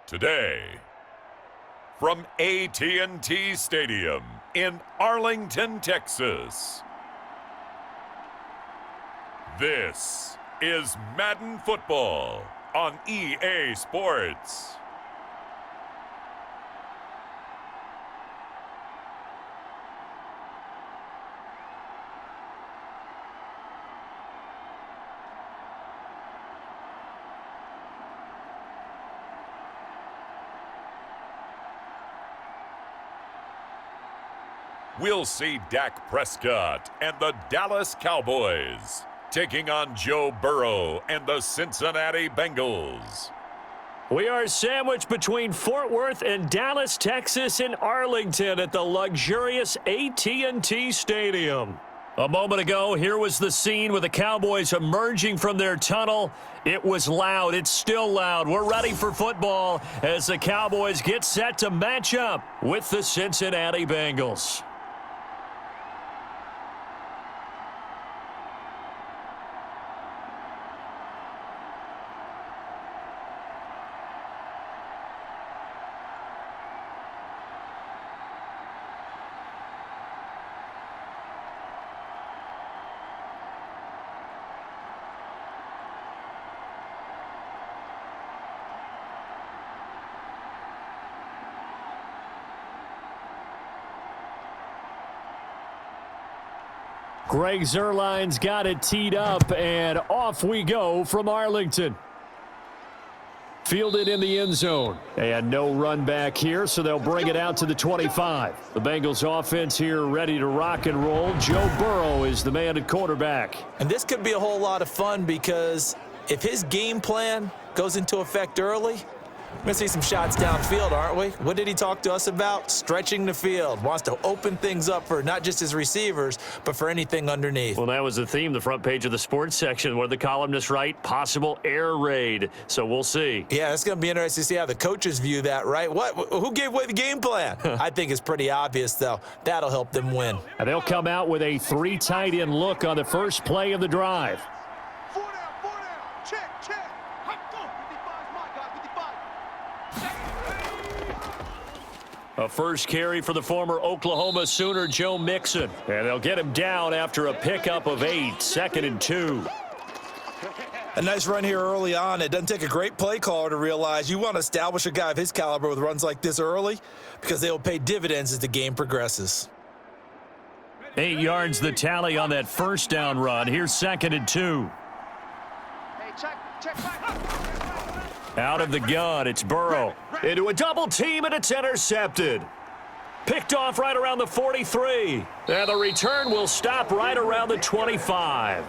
Today, from AT&T Stadium in Arlington, Texas, this is Madden Football on EA Sports. We'll see Dak Prescott and the Dallas Cowboys taking on Joe Burrow and the Cincinnati Bengals. We are sandwiched between Fort Worth and Dallas, Texas, in Arlington at the luxurious AT&T Stadium. A moment ago, here was the scene with the Cowboys emerging from their tunnel. It was loud. It's still loud. We're ready for football as the Cowboys get set to match up with the Cincinnati Bengals. Greg Zuerlein's got it teed up, and off we go from Arlington. Fielded in the end zone. And no run back here, so they'll bring it out to the 25. The Bengals offense here ready to rock and roll. Joe Burrow is the man at quarterback. And this could be a whole lot of fun because if his game plan goes into effect early, we're going to see some shots downfield, aren't we? What did he talk to us about? Stretching the field. Wants to open things up for not just his receivers, but for anything underneath. Well, that was the theme, the front page of the sports section, where the columnists write possible air raid. So we'll see. Yeah, it's going to be interesting to see how the coaches view that, right? Who gave away the game plan? I think it's pretty obvious, though. That'll help them win. And they'll come out with a 3 tight end look on the first play of the drive. 4 down, check. A first carry for the former Oklahoma Sooner, Joe Mixon. And they'll get him down after a pickup of 8, 2nd and 2. A nice run here early on. It doesn't take a great play caller to realize you want to establish a guy of his caliber with runs like this early because they will pay dividends as the game progresses. 8 yards the tally on that first down run. Here's 2nd and 2. Hey, check back. Out of the gun, it's Burrow. Into a double team, and it's intercepted. Picked off right around the 43. And the return will stop right around the 25.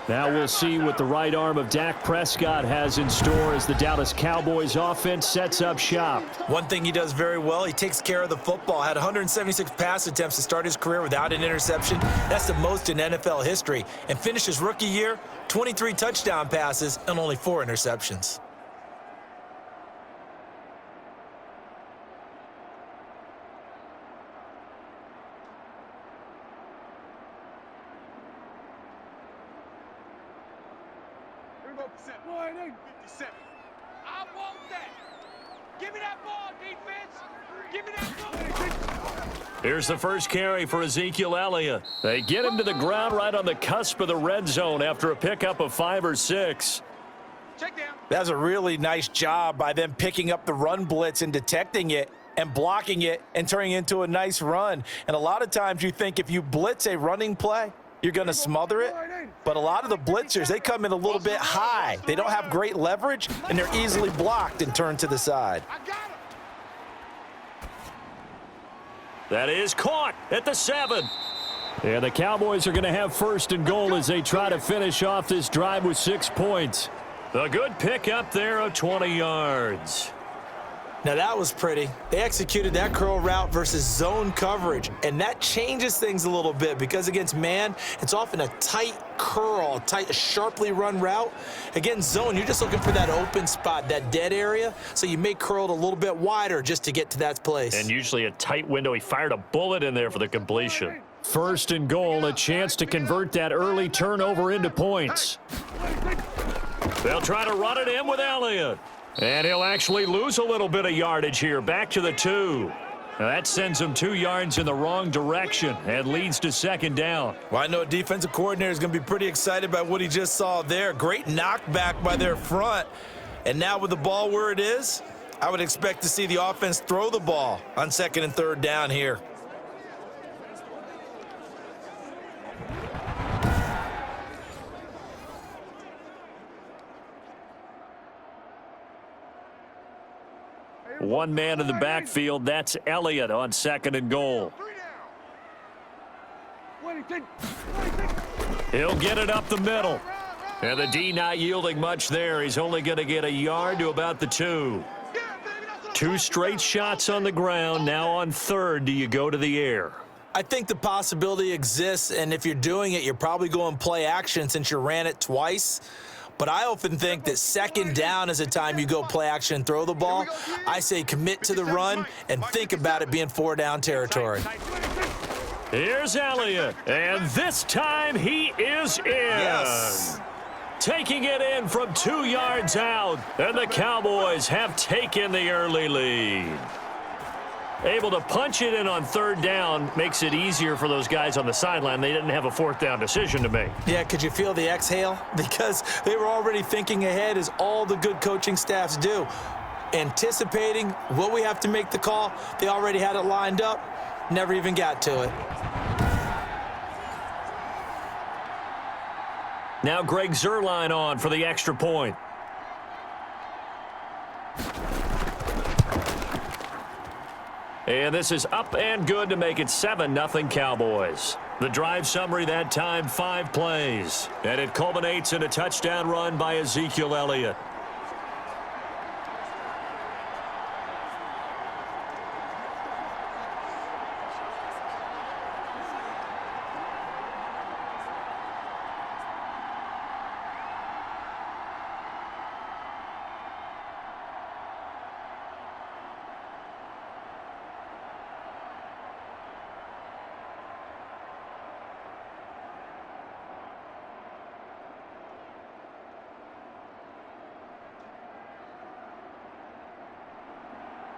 Now we'll see what the right arm of Dak Prescott has in store as the Dallas Cowboys offense sets up shop. One thing he does very well, he takes care of the football. Had 176 pass attempts to start his career without an interception. That's the most in NFL history. And finished his rookie year, 23 touchdown passes and only 4 interceptions. Warning, 57. I want that. Give me that ball, defense. Give me that ball. Here's the first carry for Ezekiel Elliott. They get him to the ground right on the cusp of the red zone after a pickup of 5 or 6. Check down. That's a really nice job by them picking up the run blitz and detecting it and blocking it and turning it into a nice run. And a lot of times you think if you blitz a running play, you're going to smother it. But a lot of the blitzers, they come in a little bit high. They don't have great leverage, and they're easily blocked and turned to the side. I got him. That is caught at the 7. And the Cowboys are going to have 1st and goal as they try to finish off this drive with 6 points. A good pickup there of 20 yards. Now that was pretty. They executed that curl route versus zone coverage, and that changes things a little bit because against man, it's often a tight curl, tight, sharply run route. Against zone, you're just looking for that open spot, that dead area, so you may curl it a little bit wider just to get to that place. And usually a tight window. He fired a bullet in there for the completion. 1st and goal, a chance to convert that early turnover into points. They'll try to run it in with Elliott. And he'll actually lose a little bit of yardage here. Back to the 2. Now that sends him 2 yards in the wrong direction and leads to second down. Well, I know a defensive coordinator is going to be pretty excited about what he just saw there. Great knockback by their front. And now with the ball where it is, I would expect to see the offense throw the ball on 2nd and 3rd down here. One man in the backfield. That's Elliott on 2nd and goal. He'll get it up the middle. And the D not yielding much there. He's only going to get a yard to about the 2. 2 straight shots on the ground. Now on 3rd, do you go to the air? I think the possibility exists, and if you're doing it, you're probably going play action since you ran it twice. But I often think that 2nd down is a time you go play action and throw the ball. I say commit to the run and think about it being 4-down territory. Here's Elliott, and this time he is in. Yes. Taking it in from 2 yards out, and the Cowboys have taken the early lead. Able to punch it in on 3rd down makes it easier for those guys on the sideline. They didn't have a 4th down decision to make. Yeah, could you feel the exhale? Because they were already thinking ahead, as all the good coaching staffs do. Anticipating what we have to make the call. They already had it lined up. Never even got to it. Now Greg Zuerlein on for the extra point. And this is up and good to make it 7-0 Cowboys. The drive summary that time, 5 plays. And it culminates in a touchdown run by Ezekiel Elliott.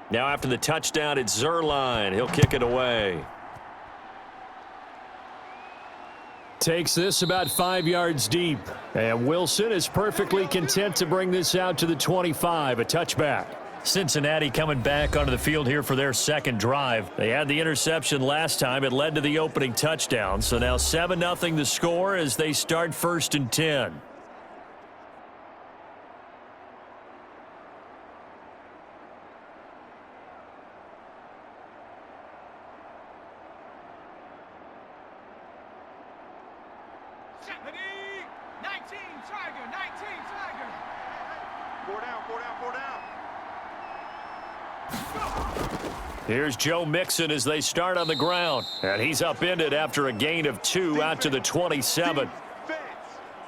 Now after the touchdown, it's Zuerlein. He'll kick it away. Takes this about 5 yards deep. And Wilson is perfectly content to bring this out to the 25, a touchback. Cincinnati coming back onto the field here for their 2nd drive. They had the interception last time. It led to the opening touchdown. So now 7-0 the score as they start 1st and 10. Here's Joe Mixon as they start on the ground. And he's upended after a gain of 2 out to the 27.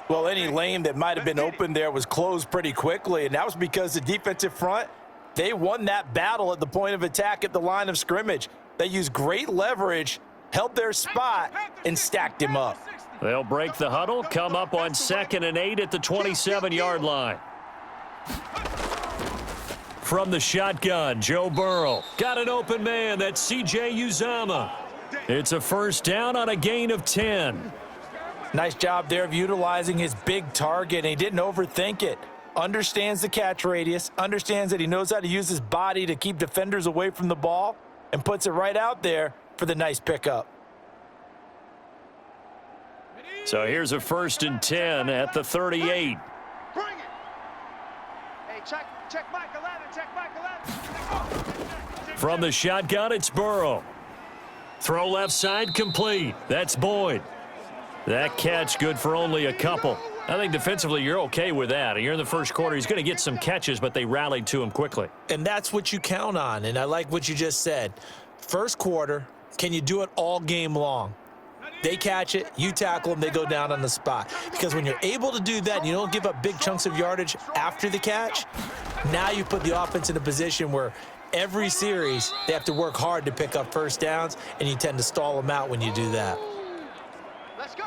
Well, any lane that might have been open there was closed pretty quickly, and that was because the defensive front, they won that battle at the point of attack at the line of scrimmage. They used great leverage, held their spot, and stacked him up. They'll break the huddle, come up on 2nd and 8 at the 27-yard line. From the shotgun, Joe Burrow. Got an open man. That's C.J. Uzomah. It's a 1st down on a gain of 10. Nice job there of utilizing his big target, and he didn't overthink it. Understands the catch radius, understands that he knows how to use his body to keep defenders away from the ball, and puts it right out there for the nice pickup. So here's a 1st and 10 at the 38. Bring it. Hey, check Mike 11, check Mike 11. From the shotgun, it's Burrow. Throw left side, complete. That's Boyd. That catch good for only a couple. I think defensively you're okay with that. You're in the 1st quarter. He's going to get some catches, but they rallied to him quickly. And that's what you count on, and I like what you just said. 1st quarter, can you do it all game long? They catch it, you tackle them, they go down on the spot. Because when you're able to do that and you don't give up big chunks of yardage after the catch, now you put the offense in a position where every series they have to work hard to pick up 1st downs, and you tend to stall them out when you do that.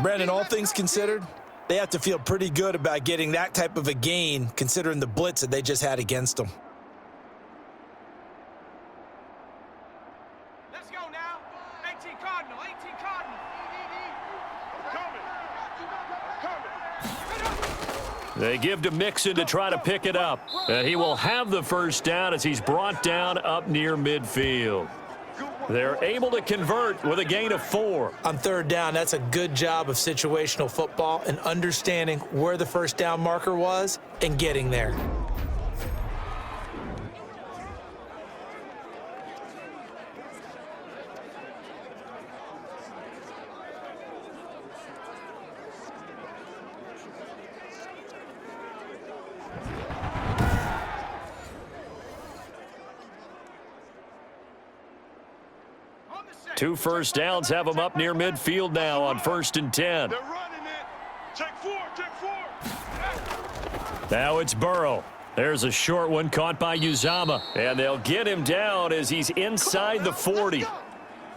Brandon, all things considered, They have to feel pretty good about getting that type of a gain, considering the blitz that they just had against them. Let's go now. 18 Cardinal, 18 Cardinal. They give to Mixon to try to pick it up. And he will have the first down as he's brought down up near midfield. They're able to convert with a gain of 4. On third down, that's a good job of situational football and understanding where the first down marker was and getting there. Two first downs have them up near midfield now on 1st and 10. They're running it. Check 4, check 4. Now it's Burrow. There's a short one caught by Uzama, and they'll get him down as he's inside the 40.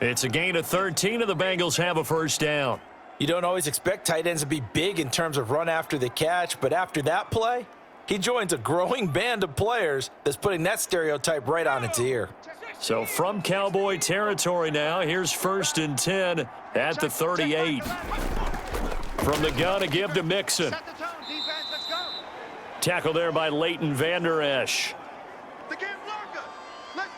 It's a gain of 13, and the Bengals have a first down. You don't always expect tight ends to be big in terms of run after the catch, but after that play, he joins a growing band of players that's putting that stereotype right on its ear. So from Cowboy territory now, here's 1st and 10 at the 38. From the gun, a give to Mixon. Set the tone, defense. Let's go. Tackle there by Leighton Vander Esch. The game longer. Let's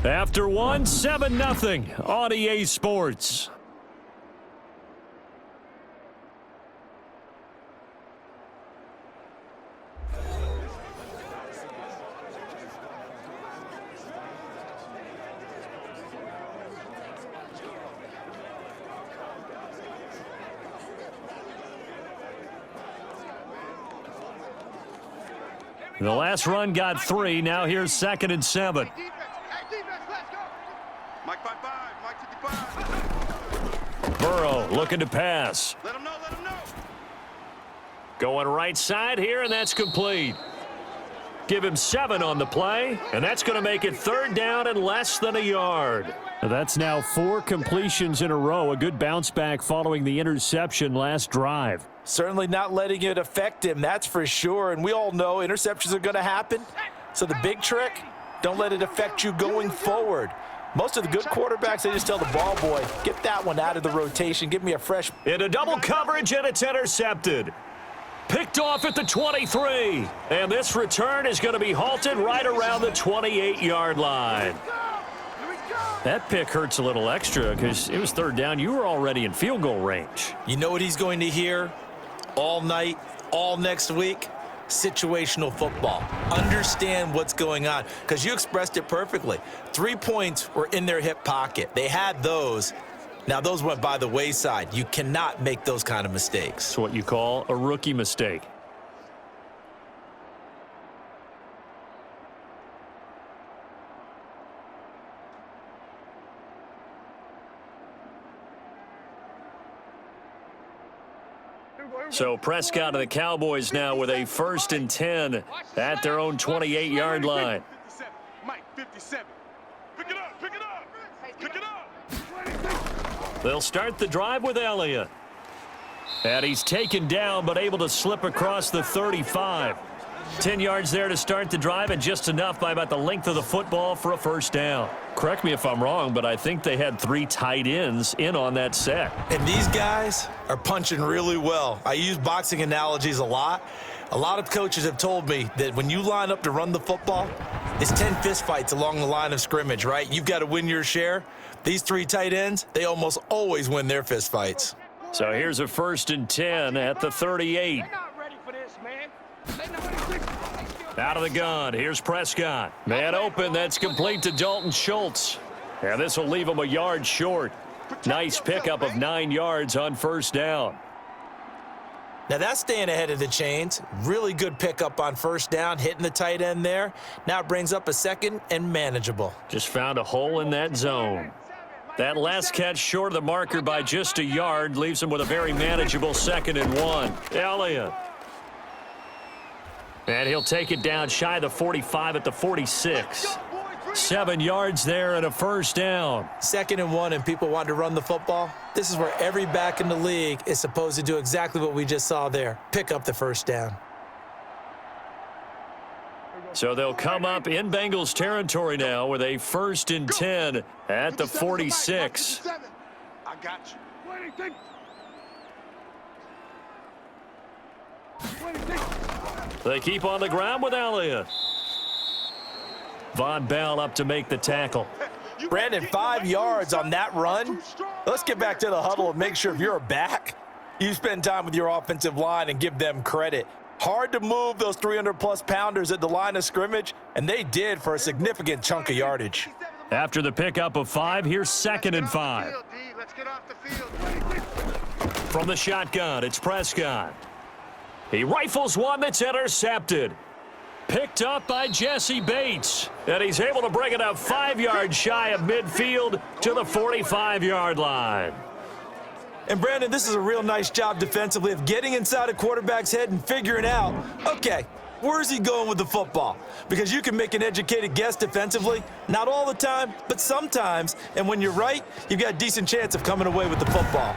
go. After one, 7-0 on EA Sports. The last run got 3. Now here's 2nd and 7. Hey, defense, let's go. Mike 5-5, Mike 55. Burrow looking to pass. Let him know, let him know. Going right side here, and that's complete. Give him 7 on the play, and that's going to make it 3rd down and less than a yard. That's now 4 completions in a row. A good bounce back following the interception last drive. Certainly not letting it affect him, that's for sure. And we all know interceptions are going to happen. So the big trick, don't let it affect you going forward. Most of the good quarterbacks, they just tell the ball boy, get that one out of the rotation. Give me a fresh. Into double coverage, and it's intercepted. Picked off at the 23. And this return is going to be halted right around the 28-yard line. That pick hurts a little extra because it was 3rd down. You were already in field goal range. You know what he's going to hear all night, all next week? Situational football. Understand what's going on, because you expressed it perfectly. 3 points were in their hip pocket. They had those. Now, those went by the wayside. You cannot make those kind of mistakes. It's what you call a rookie mistake. So Prescott and the Cowboys now with a 1st and 10 at their own 28-yard line. 57. Mike 57. Pick it up, pick it up, pick it up. They'll start the drive with Elliott. And he's taken down but able to slip across the 35. 10 yards there to start the drive, and just enough by about the length of the football for a first down. Correct me if I'm wrong, but I think they had 3 tight ends in on that set. And these guys are punching really well. I use boxing analogies a lot. A lot of coaches have told me that when you line up to run the football, it's 10 fistfights along the line of scrimmage, right? You've got to win your share. These 3 tight ends, they almost always win their fistfights. So here's a 1st and 10 at the 38. They're not ready for this, man. Out of the gun, here's Prescott. Man open, that's complete to Dalton Schultz. And this will leave him a yard short. Nice pickup of 9 yards on first down. Now that's staying ahead of the chains. Really good pickup on first down, hitting the tight end there. Now it brings up a 2nd and manageable. Just found a hole in that zone. That last catch short of the marker by just a yard leaves him with a very manageable 2nd and 1. Elliott. And he'll take it down shy of the 45 at the 46. 7 yards there and a first down. 2nd and 1 and people want to run the football. This is where every back in the league is supposed to do exactly what we just saw there. Pick up the first down. So they'll come up in Bengals territory now with a 1st and 10 at the 46. I got you. They keep on the ground with Elliott. Von Bell up to make the tackle. Brandon, 5 yards on that run. Let's get back to the huddle and make sure if you're a back, you spend time with your offensive line and give them credit. Hard to move those 300-plus pounders at the line of scrimmage, and they did for a significant chunk of yardage. After the pickup of 5, here's 2nd and 5. Let's get off the field. From the shotgun, it's Prescott. He rifles one that's intercepted. Picked up by Jesse Bates. And he's able to bring it up 5 yards shy of midfield to the 45-yard line. And, Brandon, this is a real nice job defensively of getting inside a quarterback's head and figuring out, okay, where's he going with the football? Because you can make an educated guess defensively, not all the time, but sometimes. And when you're right, you've got a decent chance of coming away with the football.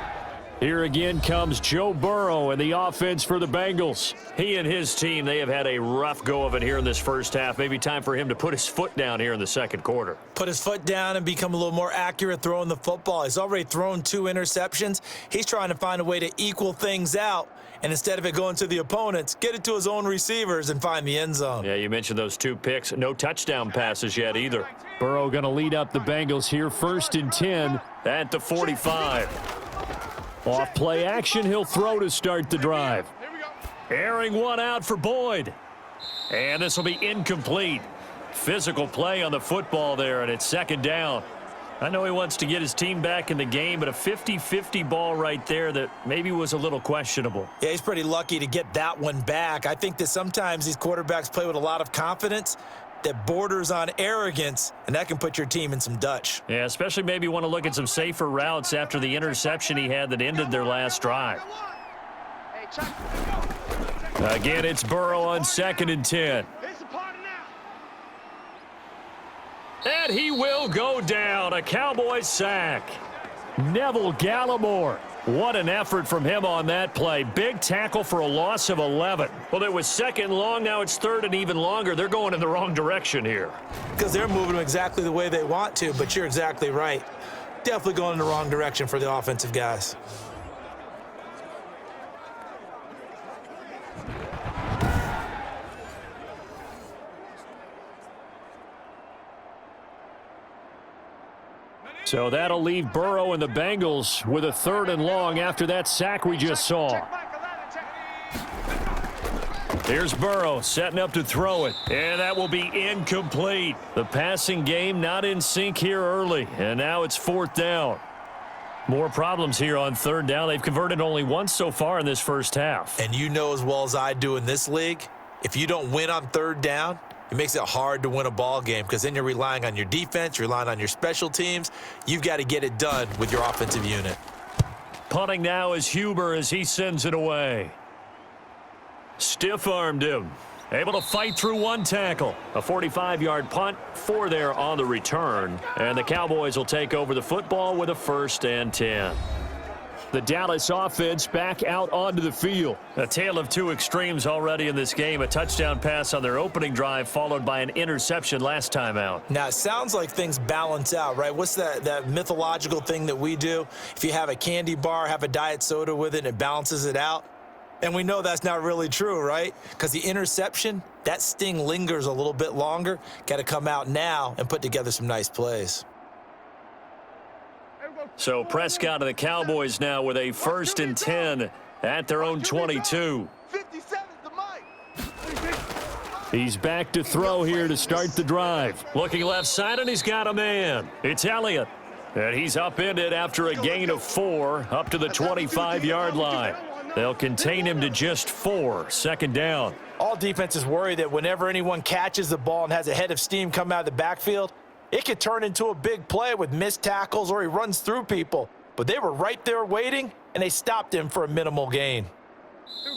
Here again comes Joe Burrow and the offense for the Bengals. He and his team, they have had a rough go of it here in this first half. Maybe time for him to put his foot down here in the second quarter. Put his foot down and become a little more accurate throwing the football. He's already thrown 2 interceptions. He's trying to find a way to equal things out. And instead of it going to the opponents, get it to his own receivers and find the end zone. Yeah, you mentioned those 2 picks. No touchdown passes yet either. Burrow going to lead up the Bengals here, 1st and 10 at the 45. Off play action, he'll throw to start the drive. Airing one out for Boyd. And this will be incomplete. Physical play on the football there, and it's 2nd down. I know he wants to get his team back in the game, but a 50-50 ball right there that maybe was a little questionable. Yeah, he's pretty lucky to get that one back. I think that sometimes these quarterbacks play with a lot of confidence that borders on arrogance, and that can put your team in some Dutch. Yeah, especially maybe want to look at some safer routes after the interception he had that ended their last drive. Again, it's Burrow on 2nd and 10. And he will go down. A Cowboys sack. Neville Gallimore. What an effort from him on that play. Big tackle for a loss of 11. Well, it was 2nd long. Now it's 3rd and even longer. They're going in the wrong direction here. Because they're moving them exactly the way they want to, but you're exactly right. Definitely going in the wrong direction for the offensive guys. So that'll leave Burrow and the Bengals with a 3rd and long after that sack we just saw. Here's Burrow setting up to throw it, and that will be incomplete. The passing game not in sync here early, and now it's 4th down. More problems here on 3rd down. They've converted only once so far in this first half. And you know as well as I do in this league, if you don't win on 3rd down, it makes it hard to win a ball game because then you're relying on your defense, you're relying on your special teams. You've got to get it done with your offensive unit. Punting now is Huber as he sends it away. Stiff-armed him. Able to fight through one tackle. A 45-yard punt, 4 there on the return. And the Cowboys will take over the football with a 1st and 10. The Dallas offense back out onto the field. A tale of 2 extremes already in this game. A touchdown pass on their opening drive followed by an interception last time out. Now, it sounds like things balance out, right? What's that mythological thing that we do? If you have a candy bar, have a diet soda with it, and it balances it out. And we know that's not really true, right? Because the interception, that sting lingers a little bit longer. Got to come out now and put together some nice plays. So Prescott and the Cowboys now with a 1st and 10 at their own 22. He's back to throw here to start the drive. Looking left side, and he's got a man. It's Elliott. And he's upended after a gain of 4 up to the 25-yard line. They'll contain him to just 4, 2nd down. All defenses worry that whenever anyone catches the ball and has a head of steam come out of the backfield, it could turn into a big play with missed tackles or he runs through people. But they were right there waiting, and they stopped him for a minimal gain.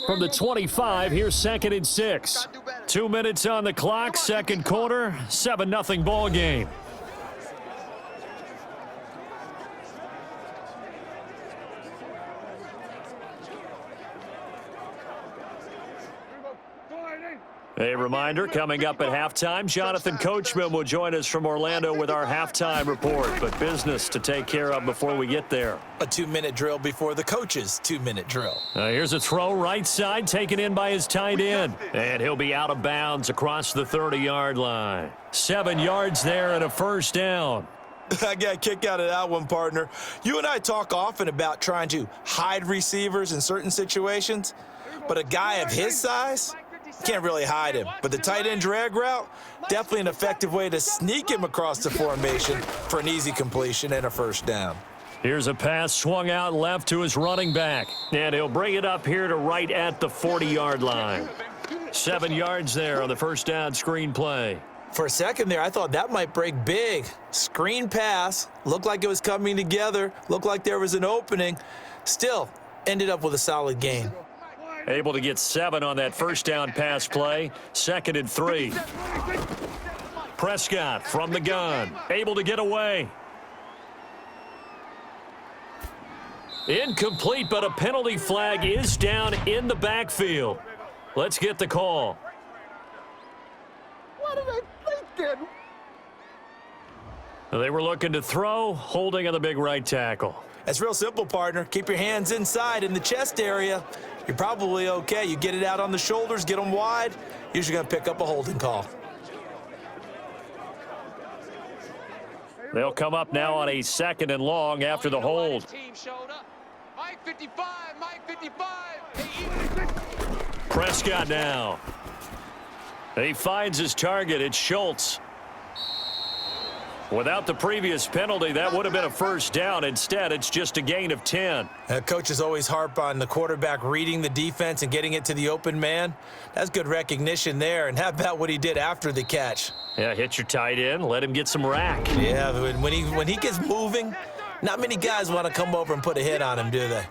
From the 25, here's 2nd and 6. 2 minutes on the clock, second quarter, 7-0 ball game. A reminder, coming up at halftime, Jonathan Coachman will join us from Orlando with our halftime report, but business to take care of before we get there. A 2-minute drill before the coach's 2-minute drill. Here's a throw right side, taken in by his tight end, and he'll be out of bounds across the 30-yard line. 7 yards there and a first down. I got a kick out of that one, partner. You and I talk often about trying to hide receivers in certain situations, but a guy of his size can't really hide him. But the tight end drag route, definitely an effective way to sneak him across the formation for an easy completion and a first down. Here's a pass swung out left to his running back, and he'll bring it up here to right at the 40-yard line. 7 yards there on the first down screen play. For a second there, I thought that might break big. Screen pass, looked like it was coming together, looked like there was an opening. Still, ended up with a solid gain. Able to get 7 on that first down pass play. 2nd and 3. Prescott from the gun. Able to get away. Incomplete, but a penalty flag is down in the backfield. Let's get the call. What are they thinking? They were looking to throw, holding on the big right tackle. That's real simple, partner. Keep your hands inside in the chest area. You're probably okay. You get it out on the shoulders, get them wide, usually going to pick up a holding call. They'll come up now on a 2nd and long after the hold. Mike 55, Mike 55. Prescott now. He finds his target. It's Schultz. Without the previous penalty, that would have been a first down. Instead, it's just a gain of 10. Coaches always harp on the quarterback reading the defense and getting it to the open man. That's good recognition there. And how about what he did after the catch? Yeah, hit your tight end, let him get some rack. Yeah, when he gets moving, not many guys want to come over and put a hit on him, do they?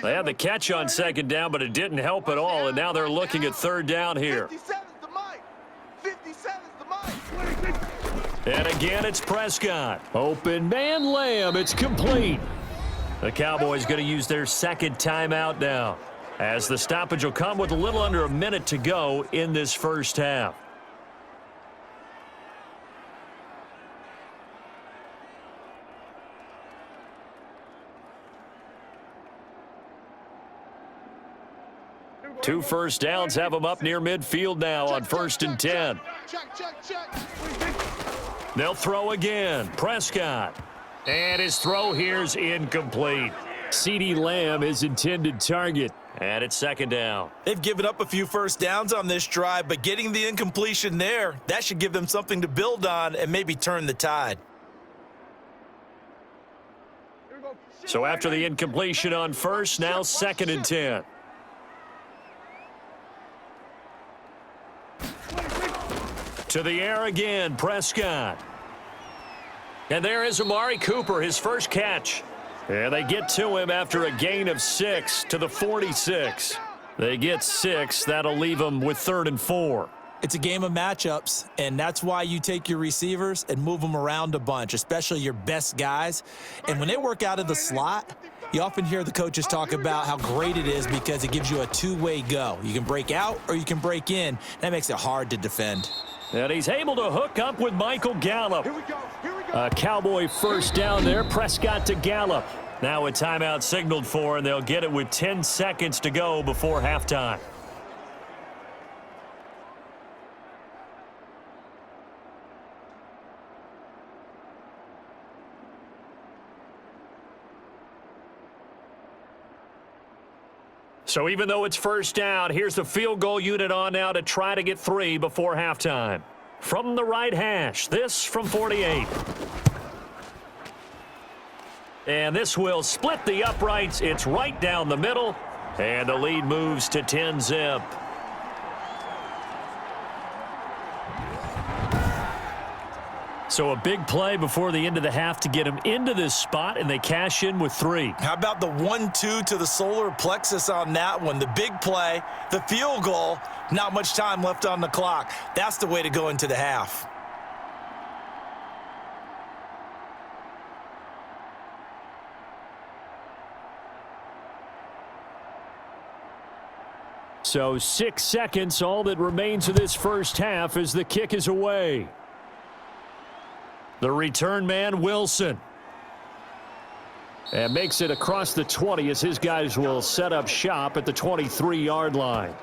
They had the catch on 2nd down, but it didn't help at all, and now they're looking at 3rd down here. 57's the Mike. 57's the Mike. And again, it's Prescott. Open man, Lamb. It's complete. The Cowboys going to use their 2nd timeout now, as the stoppage will come with a little under a minute to go in this first half. Two first downs have them up near midfield now on 1st and 10. They'll throw again. Prescott. And his throw here's incomplete. CeeDee Lamb is intended target. And it's 2nd down. They've given up a few first downs on this drive, but getting the incompletion there, that should give them something to build on and maybe turn the tide. So after the incompletion on 1st, now 2nd and 10. To the air again, Prescott. And there is Amari Cooper, his first catch. And they get to him after a gain of 6 to the 46. They get 6. That'll leave them with 3rd and 4. It's a game of matchups, and that's why you take your receivers and move them around a bunch, especially your best guys. And when they work out of the slot, you often hear the coaches talk about how great it is because it gives you a two-way go. You can break out or you can break in. That makes it hard to defend. And he's able to hook up with Michael Gallup. Here we go. A Cowboy first down there. Prescott to Gallup. Now a timeout signaled for, and they'll get it with 10 seconds to go before halftime. So even though it's first down, here's the field goal unit on now to try to get 3 before halftime. From the right hash, this from 48. And this will split the uprights. It's right down the middle. And the lead moves to 10-zip. So a big play before the end of the half to get him into this spot, and they cash in with 3. How about the 1-2 to the solar plexus on that one? The big play, the field goal, not much time left on the clock. That's the way to go into the half. So 6 seconds, all that remains of this first half as the kick is away. The return man, Wilson. And makes it across the 20 as his guys will set up shop at the 23-yard line.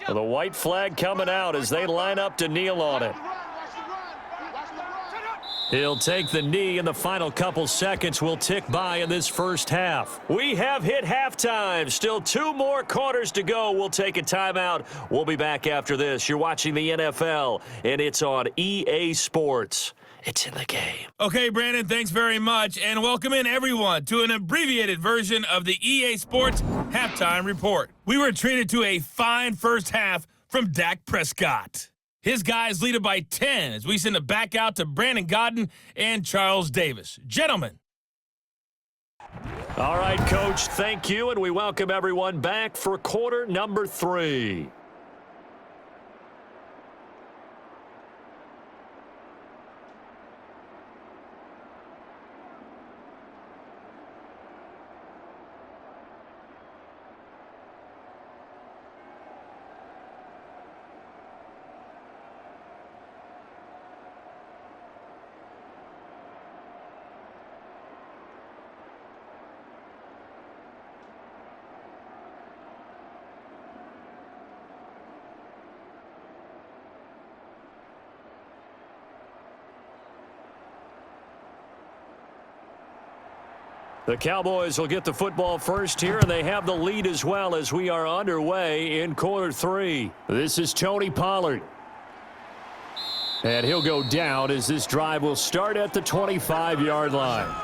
Well, the white flag coming out as they line up to kneel on it. He'll take the knee, and the final couple seconds will tick by in this first half. We have hit halftime. Still 2 more quarters to go. We'll take a timeout. We'll be back after this. You're watching the NFL, and it's on EA Sports. It's in the game. Okay, Brandon, thanks very much, and welcome in everyone to an abbreviated version of the EA Sports Halftime Report. We were treated to a fine first half from Dak Prescott. His guys lead it by 10 as we send it back out to Brandon Godden and Charles Davis. Gentlemen. All right, Coach, thank you, and we welcome everyone back for quarter number 3. The Cowboys will get the football first here, and they have the lead as well as we are underway in quarter 3. This is Tony Pollard. And he'll go down as this drive will start at the 25-yard line.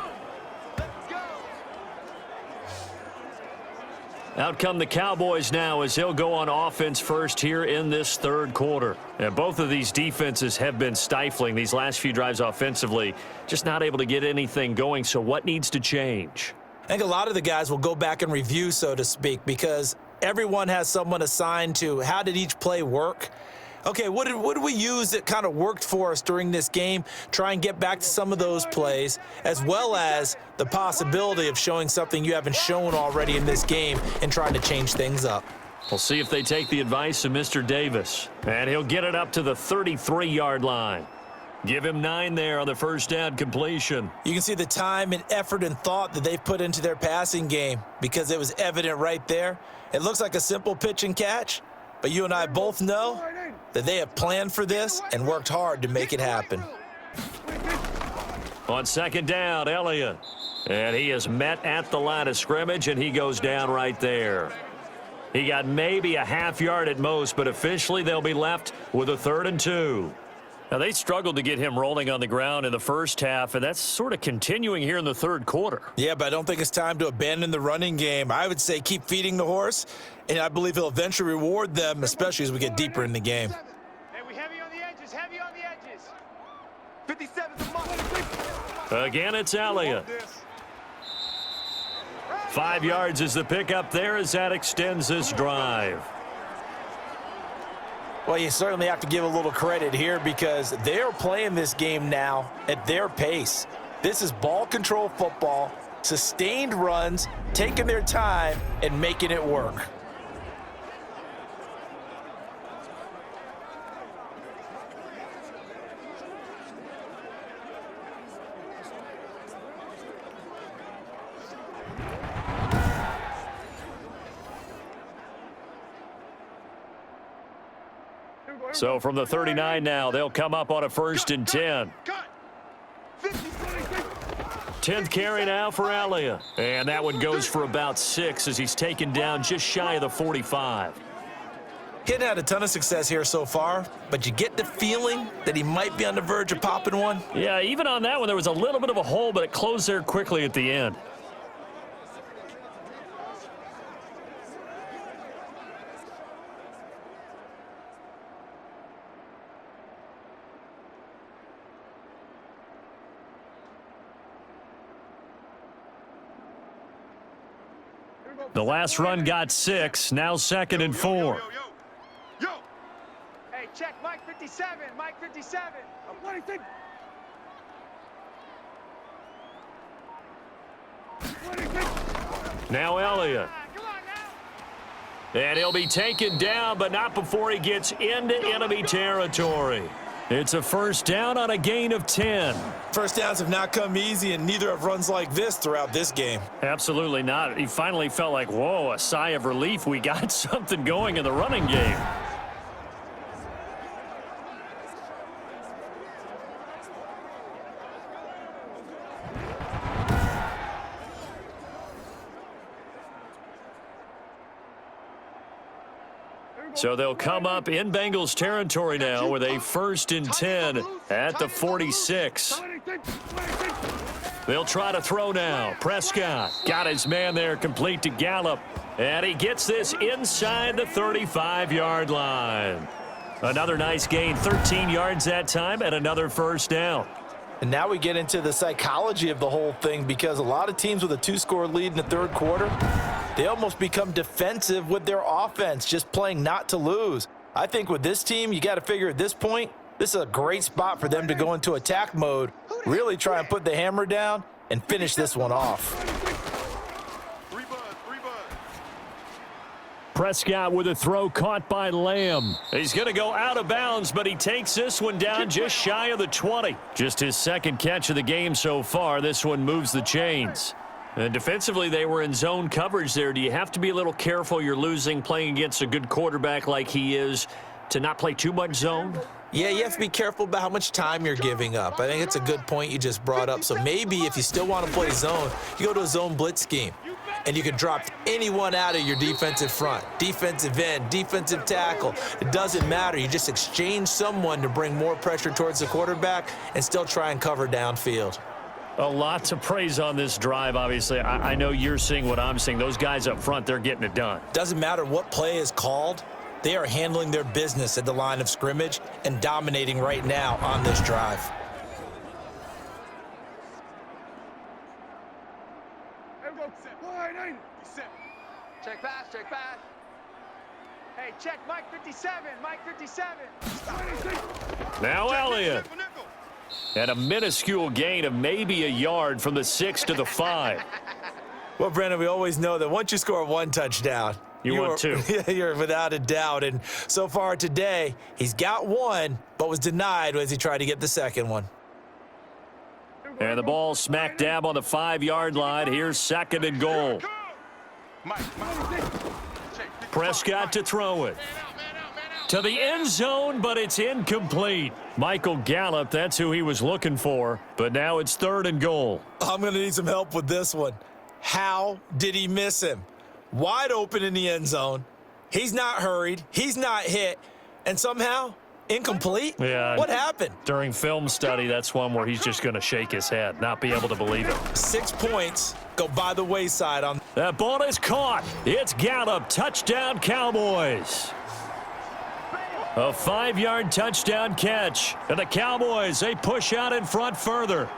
Out come the Cowboys now as they'll go on offense first here in this third quarter. And both of these defenses have been stifling these last few drives offensively, just not able to get anything going. So what needs to change? I think a lot of the guys will go back and review, so to speak, because everyone has someone assigned to how did each play work. Okay, what did we use that kind of worked for us during this game? Try and get back to some of those plays, as well as the possibility of showing something you haven't shown already in this game and trying to change things up. We'll see if they take the advice of Mr. Davis. And he'll get it up to the 33-yard line. Give him 9 there on the first down completion. You can see the time and effort and thought that they've put into their passing game because it was evident right there. It looks like a simple pitch and catch, but you and I both know that they have planned for this and worked hard to make it happen. On second down, Elliott. And he is met at the line of scrimmage, and he goes down right there. He got maybe a half yard at most, but officially they'll be left with a 3rd and 2. Now, they struggled to get him rolling on the ground in the first half, and that's sort of continuing here in the third quarter. Yeah, but I don't think it's time to abandon the running game. I would say keep feeding the horse, and I believe he'll eventually reward them, especially as we get deeper in the game. Hey, we heavy on the edges, heavy on the edges. 57's a must. Again, it's Elliott. 5 yards is the pickup there as that extends this drive. Well, you certainly have to give a little credit here because they're playing this game now at their pace. This is ball control football, sustained runs, taking their time and making it work. So from the 39 now, they'll come up on a 1st and 10. 10th carry now for Elliott. And that one goes for about 6 as he's taken down just shy of the 45. He hadn't had a ton of success here so far, but you get the feeling that he might be on the verge of popping one. Yeah, even on that one, there was a little bit of a hole, but it closed there quickly at the end. The last run got 6, now 2nd and 4. Hey, check Mike 57. Mike 57. What do you think? Now Elliott. Come on now. And he'll be taken down, but not before he gets into enemy territory. It's a first down on a gain of 10. First downs have not come easy, and neither have runs like this throughout this game. Absolutely not. He finally felt like, whoa, a sigh of relief. We got something going in the running game. So they'll come up in Bengals territory now with a 1st and 10 at the 46. They'll try to throw now. Prescott got his man there complete to Gallup. And he gets this inside the 35-yard line. Another nice gain, 13 yards that time, and another first down. And now we get into the psychology of the whole thing, because a lot of teams with a 2-score lead in the third quarter, they almost become defensive with their offense, just playing not to lose. I think with this team, you got to figure at this point, this is a great spot for them to go into attack mode, really try and put the hammer down and finish this one off. Prescott with a throw caught by Lamb. He's going to go out of bounds, but he takes this one down just shy of the 20. Just his second catch of the game so far. This one moves the chains. And defensively, they were in zone coverage there. Do you have to be a little careful? You're losing, playing against a good quarterback like he is, to not play too much zone? Yeah, you have to be careful about how much time you're giving up. I think it's a good point you just brought up. So maybe if you still want to play zone, you go to a zone blitz scheme. And you can drop anyone out of your defensive front, defensive end, defensive tackle. It doesn't matter. You just exchange someone to bring more pressure towards the quarterback and still try and cover downfield. A lot to praise on this drive, obviously. I know you're seeing what I'm seeing. Those guys up front, they're getting it done. Doesn't matter what play is called. They are handling their business at the line of scrimmage and dominating right now on this drive. Check pass, check pass. Hey, check Mike 57, Mike 57. Now Elliott. And a minuscule gain of maybe a yard from the 6 to the 5. Well, Brandon, we always know that once you score one touchdown, want two. You're without a doubt. And so far today, he's got one, but was denied as he tried to get the second one. And the ball smack dab on the 5-yard line. Here's 2nd and goal. Prescott to throw it. To the end zone, but it's incomplete. Michael Gallup, that's who he was looking for. But now it's 3rd and goal. I'm going to need some help with this one. How did he miss him? Wide open in the end zone. He's not hurried. He's not hit. And somehow, incomplete? Yeah. What happened? During film study, that's one where he's just going to shake his head, not be able to believe it. 6 points go by the wayside on. That ball is caught. It's Gallup. Touchdown, Cowboys. A 5-yard touchdown catch. And the Cowboys, they push out in front further.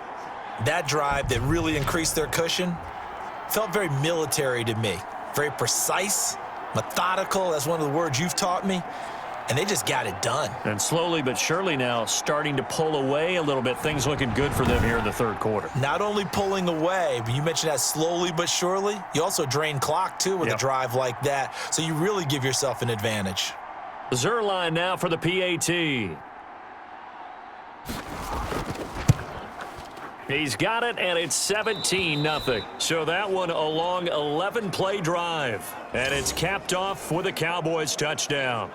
That drive that really increased their cushion felt very military to me. Very precise, methodical. That's one of the words you've taught me. And they just got it done. And slowly but surely now starting to pull away a little bit. Things looking good for them here in the third quarter. Not only pulling away, but you mentioned that slowly but surely. You also drain clock, too, with a drive like that. So you really give yourself an advantage. Zerline now for the PAT. He's got it, and it's 17-0. So that one a long 11-play drive. And it's capped off with a Cowboys touchdown.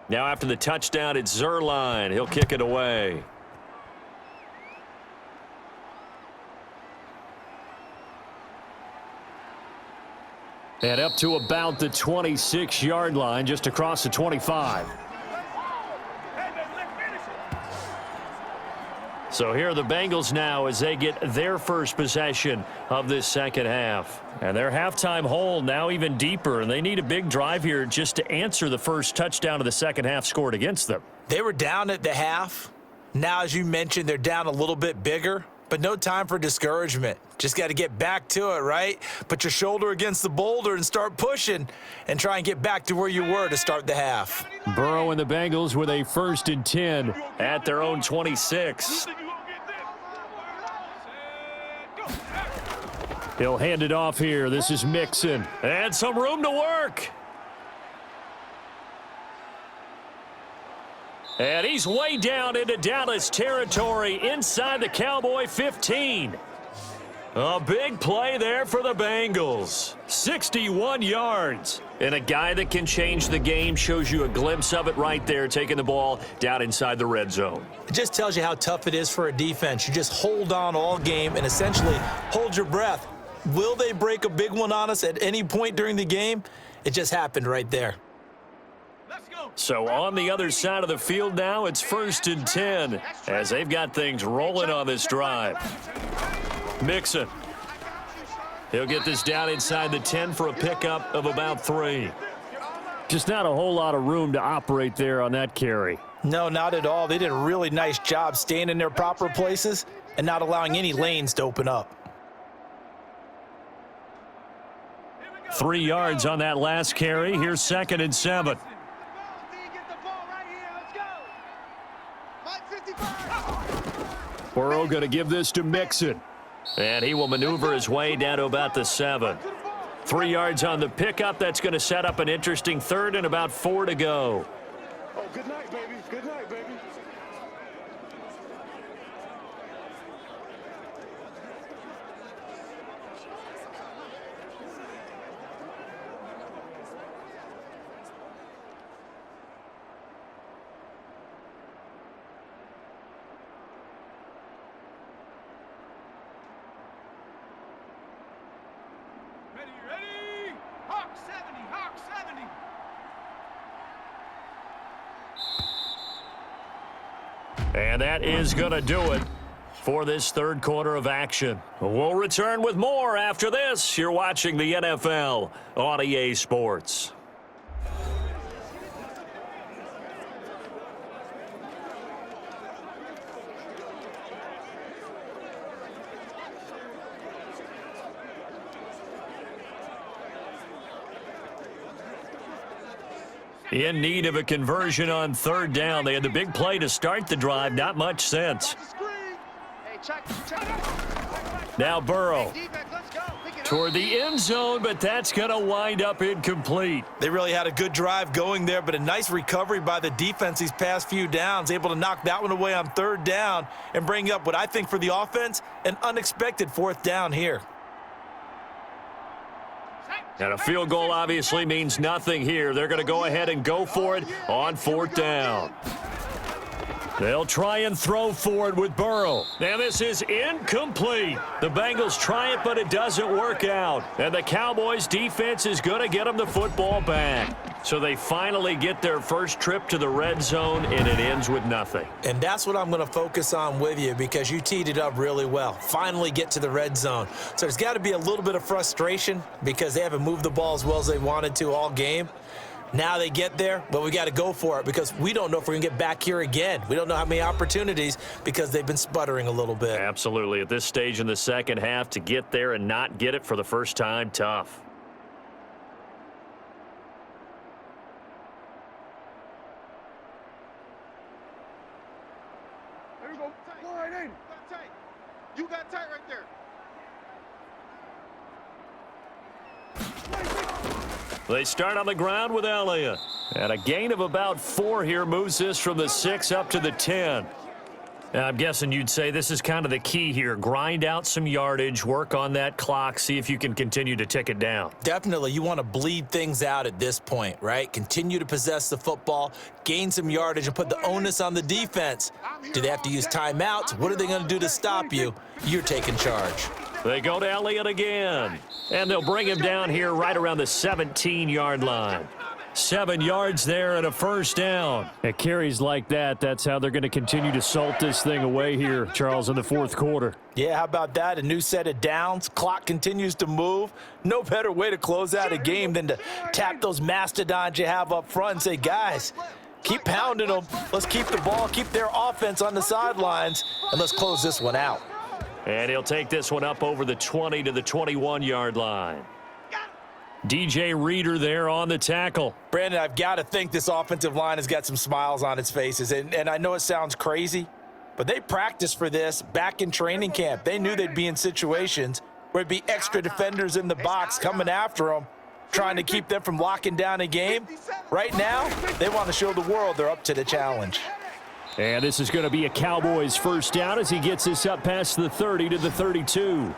Now after the touchdown, it's Zerline. He'll kick it away. And up to about the 26-yard line, just across the 25. So here are the Bengals now as they get their first possession of this second half. And their halftime hole now even deeper, and they need a big drive here just to answer the first touchdown of the second half scored against them. They were down at the half. Now, as you mentioned, they're down a little bit bigger, but no time for discouragement. Just got to get back to it, right? Put your shoulder against the boulder and start pushing and try and get back to where you were to start the half. Burrow and the Bengals with a 1st and 10 at their own 26. He'll hand it off here. This is Mixon. And some room to work. And he's way down into Dallas territory inside the Cowboy 15. A big play there for the Bengals. 61 yards. And a guy that can change the game shows you a glimpse of it right there, taking the ball down inside the red zone. It just tells you how tough it is for a defense. You just hold on all game and essentially hold your breath. Will they break a big one on us at any point during the game? It just happened right there. So on the other side of the field now, it's 1st and 10 as they've got things rolling on this drive. Mixon. He'll get this down inside the 10 for a pickup of about 3. Just not a whole lot of room to operate there on that carry. No, not at all. They did a really nice job staying in their proper places and not allowing any lanes to open up. 3 yards on that last carry. Here's 2nd and 7. Burrow going to give this to Mixon. And he will maneuver his way down to about the 7. 3 yards on the pickup. That's going to set up an interesting 3rd and about 4 to go. Oh, good night, baby. Good night, baby. Ready? Hawk 70, Hawk 70. And that is going to do it for this third quarter of action. We'll return with more after this. You're watching the NFL on EA Sports. In need of a conversion on 3rd down. They had the big play to start the drive. Not much sense. Now Burrow toward the end zone, but that's going to wind up incomplete. They really had a good drive going there, but a nice recovery by the defense these past few downs, able to knock that one away on 3rd down and bring up what I think for the offense, an unexpected 4th down here. And a field goal obviously means nothing here. They're going to go ahead and go for it on 4th down. They'll try and throw for it with Burrow. And this is incomplete. The Bengals try it, but it doesn't work out. And the Cowboys defense is going to get them the football back. So they finally get their first trip to the red zone, and it ends with nothing. And that's what I'm going to focus on with you because you teed it up really well. Finally get to the red zone. So there's got to be a little bit of frustration because they haven't moved the ball as well as they wanted to all game. Now they get there, but we got to go for it because we don't know if we're going to get back here again. We don't know how many opportunities because they've been sputtering a little bit. Absolutely. At this stage in the second half, to get there and not get it for the first time, tough. There we go. Wide, ain't it? Got tight. You got tight right there. They start on the ground with Elliott. And a gain of about 4 here moves this from the 6 up to the 10. I'm guessing you'd say this is kind of the key here. Grind out some yardage, work on that clock, see if you can continue to tick it down. Definitely, you want to bleed things out at this point, right? Continue to possess the football, gain some yardage, and put the onus on the defense. Do they have to use timeouts? What are they going to do to stop you? You're taking charge. They go to Elliott again, and they'll bring him down here right around the 17-yard line. 7 yards there and a first down. At carries like that, that's how they're going to continue to salt this thing away here, Charles, in the fourth quarter. Yeah, how about that? A new set of downs. Clock continues to move. No better way to close out a game than to tap those mastodons you have up front and say, guys, keep pounding them. Let's keep the ball, keep their offense on the sidelines, and let's close this one out. And he'll take this one up over the 20 to the 21-yard line. DJ Reader there on the tackle. Brandon, I've got to think this offensive line has got some smiles on its faces. And I know it sounds crazy, but they practiced for this back in training camp. They knew they'd be in situations where it'd be extra defenders in the box coming after them, trying to keep them from locking down a game. Right now, they want to show the world they're up to the challenge. And this is going to be a Cowboys first down as he gets this up past the 30 to the 32.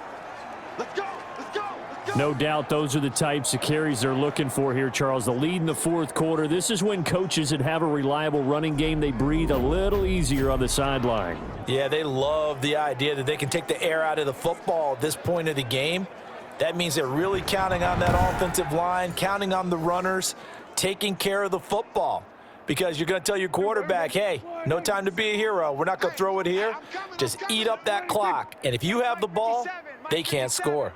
Let's go. No doubt those are the types of carries they're looking for here, Charles. The lead in the fourth quarter. This is when coaches that have a reliable running game, they breathe a little easier on the sideline. Yeah, they love the idea that they can take the air out of the football at this point of the game. That means they're really counting on that offensive line, counting on the runners, taking care of the football. Because you're going to tell your quarterback, hey, no time to be a hero. We're not going to throw it here. Just eat up that clock. And if you have the ball, they can't score.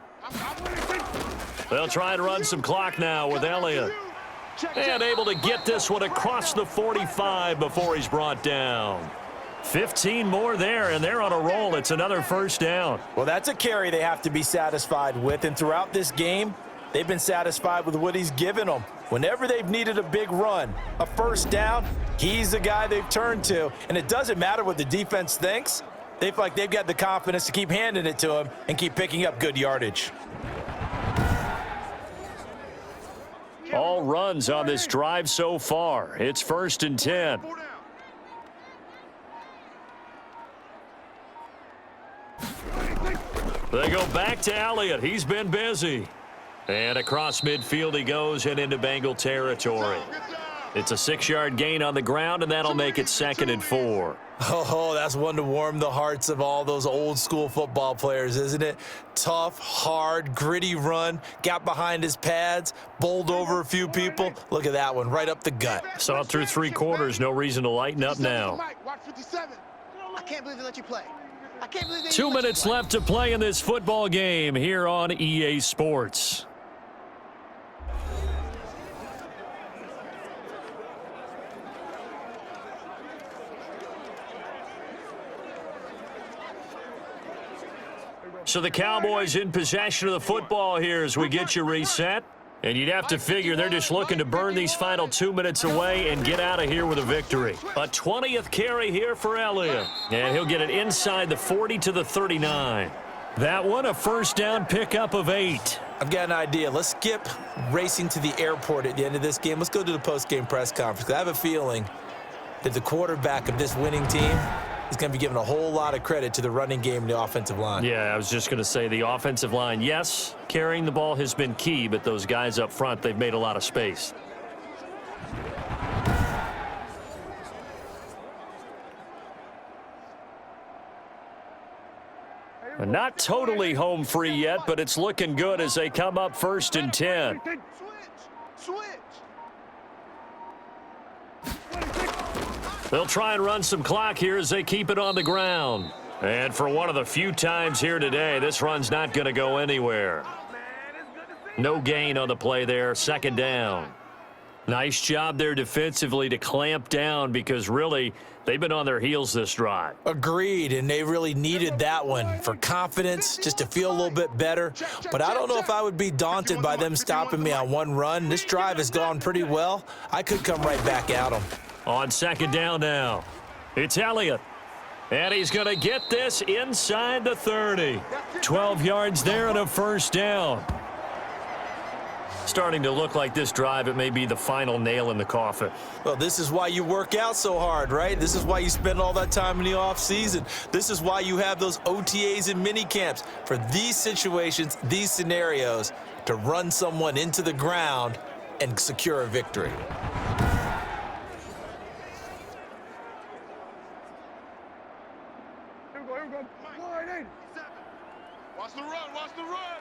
They'll try and run some clock now with Elliott. And able to get this one across the 45 before he's brought down. 15 more there, and they're on a roll. It's another first down. Well, that's a carry they have to be satisfied with. And throughout this game, they've been satisfied with what he's given them. Whenever they've needed a big run, a first down, he's the guy they've turned to. And it doesn't matter what the defense thinks. They feel like they've got the confidence to keep handing it to him and keep picking up good yardage. All runs on this drive so far. It's 1st and 10. They go back to Elliott. He's been busy. And across midfield he goes and into Bengal territory. It's a 6-yard gain on the ground, and that'll make it 2nd and 4. Oh, that's one to warm the hearts of all those old school football players, isn't it? Tough, hard, gritty run, got behind his pads, bowled over a few people. Look at that one, right up the gut. Saw it through 3 quarters. No reason to lighten up now. I can't believe they let you play. 2 minutes left to play in this football game here on EA Sports. So the Cowboys in possession of the football here as we get you reset. And you'd have to figure they're just looking to burn these final 2 minutes away and get out of here with a victory. A 20th carry here for Elliott. And he'll get it inside the 40 to the 39. That one, a first down pickup of 8. I've got an idea. Let's skip racing to the airport at the end of this game. Let's go to the post-game press conference. I have a feeling that the quarterback of this winning team is going to be given a whole lot of credit to the running game and the offensive line. Yeah, I was just going to say the offensive line, yes, carrying the ball has been key, but those guys up front, they've made a lot of space. Not totally home free yet, but it's looking good as they come up 1st and 10. Switch. They'll try and run some clock here as they keep it on the ground. And for one of the few times here today, this run's not going to go anywhere. No gain on the play there, 2nd down. Nice job there defensively to clamp down because really they've been on their heels this drive. Agreed, and they really needed that one for confidence, just to feel a little bit better. But I don't know if I would be daunted by them stopping me on one run. This drive has gone pretty well. I could come right back at them. On 2nd down now, it's Elliott. And he's going to get this inside the 30. 12 yards there and a first down. starting to look like this drive, it may be the final nail in the coffin. Well, this is why you work out so hard, right? This is why you spend all that time in the offseason. This is why you have those OTAs and mini camps for these situations, these scenarios, to run someone into the ground and secure a victory. Here we go. Wide, ain't it? Watch the run, watch the run.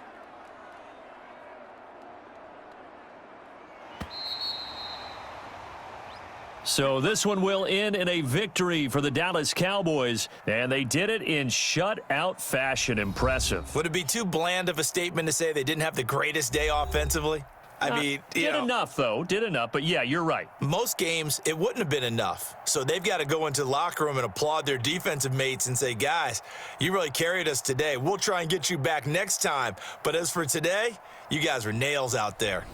So this one will end in a victory for the Dallas Cowboys, and they did it in shutout fashion. Impressive. Would it be too bland of a statement to say they didn't have the greatest day offensively? I mean, did enough, though. Did enough. But, yeah, you're right. Most games, it wouldn't have been enough. So they've got to go into the locker room and applaud their defensive mates and say, guys, you really carried us today. We'll try and get you back next time. But as for today, you guys were nails out there.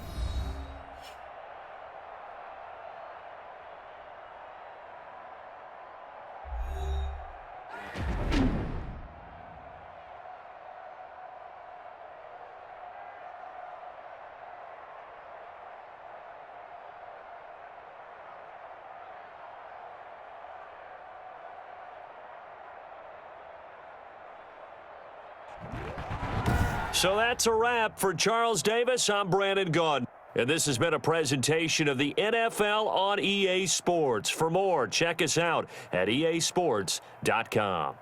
So that's a wrap. For Charles Davis, I'm Brandon Gaudin. And this has been a presentation of the NFL on EA Sports. For more, check us out at easports.com.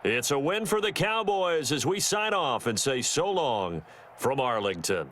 It's a win for the Cowboys as we sign off and say so long from Arlington.